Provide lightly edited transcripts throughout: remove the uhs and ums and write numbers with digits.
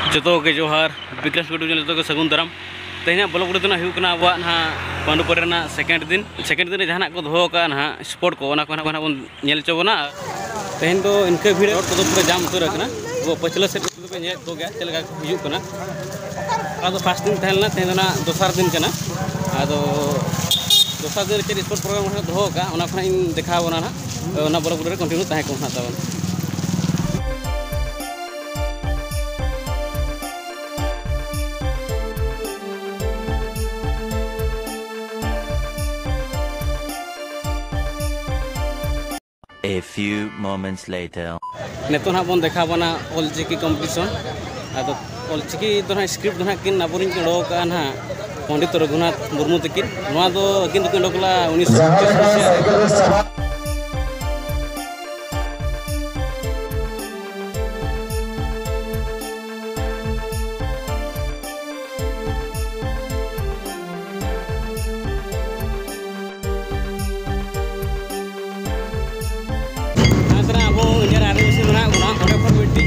जो के जोहार विकास यूट्यूब चैनल सगुन दाराम तेना ब्लॉग रे अब पांडुपुर सेकेंड दिन जहाँ को दो ना स्पोर्ट को बन चोबना तेहन तो इनके भीड़ को पूरा जाम उतर वो पचला सेट पे तो गया चलगा हजना फास्ट दिन तहलना तेना दोसार दिन करना दोसार दिन चेक स्पोर्ट प्रोग्राम दो देखा ना ब्लॉग रे कंटिन्यू तहन को ना तब A few moments later. नेतो ना बन देखा बना ऑलचिकी कंपटीशन अब ऑलचिकी तो ना स्क्रिप्ट ना किन अबुरिन को डोका ना पंडित रघुनाथ मुर्मू तकिन नवा दो किन तो किन डोकला 1950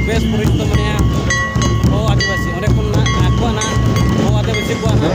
बेस पुरुष तो मने ओ आदिवासी ओरे खुना आको ना ओ आदिवासी को ना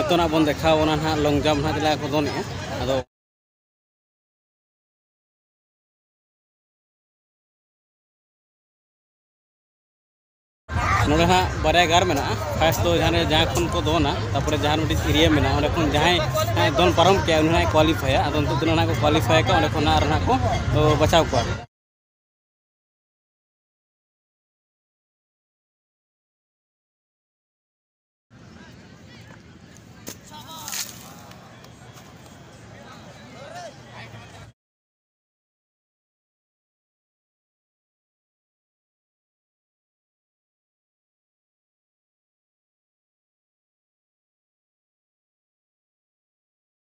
तो ना बन देखा ना लॉन्ग जम्प ना चला को दोने अदो नोडे ना बारे गार में ना फर्स्ट तो जहाँ खन को दोना तापर जहाँ मिट्टी एरिया में ना ओंडे खन जहाँ दोन पारम के उन्हें क्वालिफाई अदो तो दिन को क्वालिफाई का ओंडे खन ना को बचाव को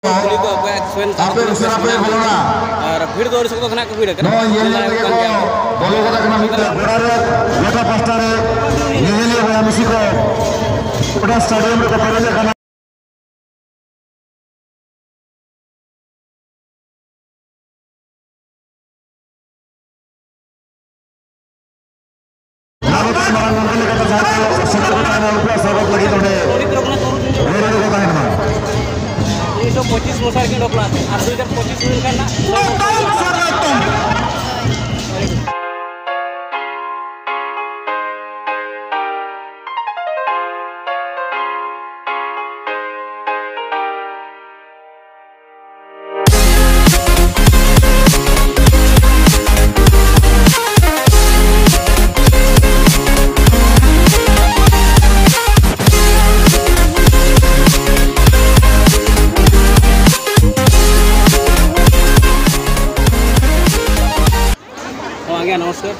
भीड़ दो भीड़ तो 25 मोसार की डोकला 2025 में करना नमस्कार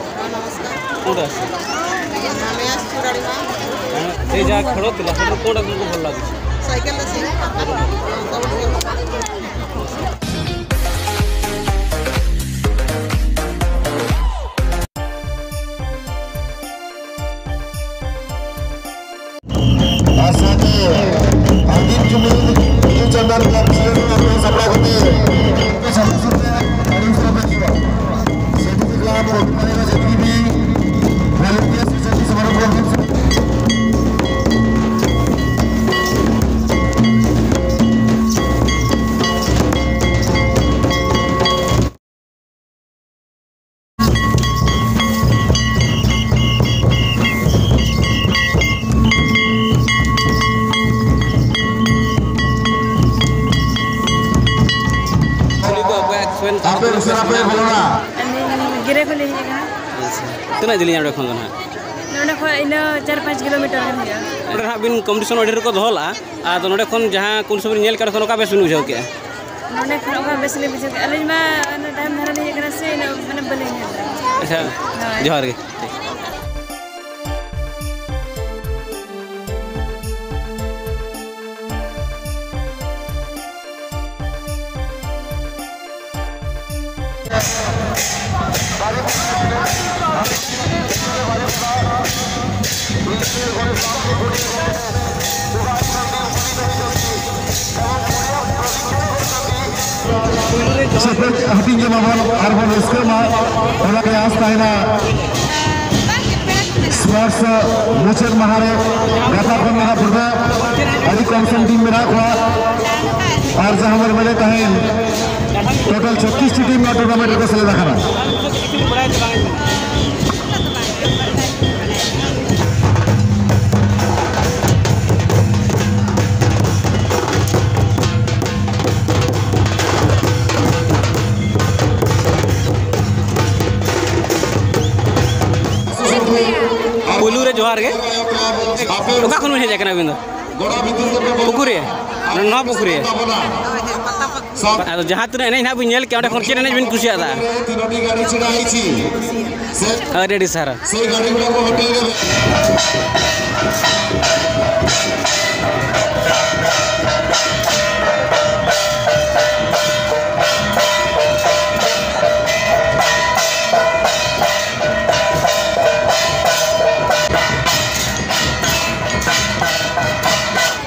जहाँ खेल कौन तुमको भल लगे गिरे को ले तना जल्दी यहाँ रखो ना नोडे खो इन 4-5 किलोमीटर है नोडे हां बिन कंपटीशन ऑर्डर को दोहला आ तो नोडे खन जहां कुन सब नेल कर खन का बेस बिन बुझाव के नोडे खन का बेस ले बुझाव के अलिमा टाइम धरा नहीं एकरा से माने बले अच्छा जोहार के seperti hatinya mama arbon skema ola ke astaina swasta mucel mahare gata kon mera purda adi komson team mera kwa और जहां हमारे बड़े कहें टोटल 36 टीम में टूर्नामेंट को सले रखना पुलू रे जोहार के ओका खन हे जाकना बिंदो पुकुरे ना पुकुरे आ जहां तने ना बिन नेल के ओडे खन चेने बिन खुशिया दा तीनोटी गाड़ी छिड़ा आइछि रेडी सर से गाड़ी गुला को होटल रे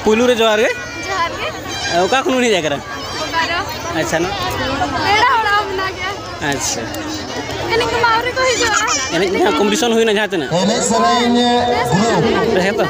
पुलू रे जोहार के ओका खन नहीं जाकरा अच्छा ना एड़ा होड़ा बना गया अच्छा एने कमावरे को ही जो एने कंपटीशन हुई ना जहां तने एने सराइन ग्रुप रहे तो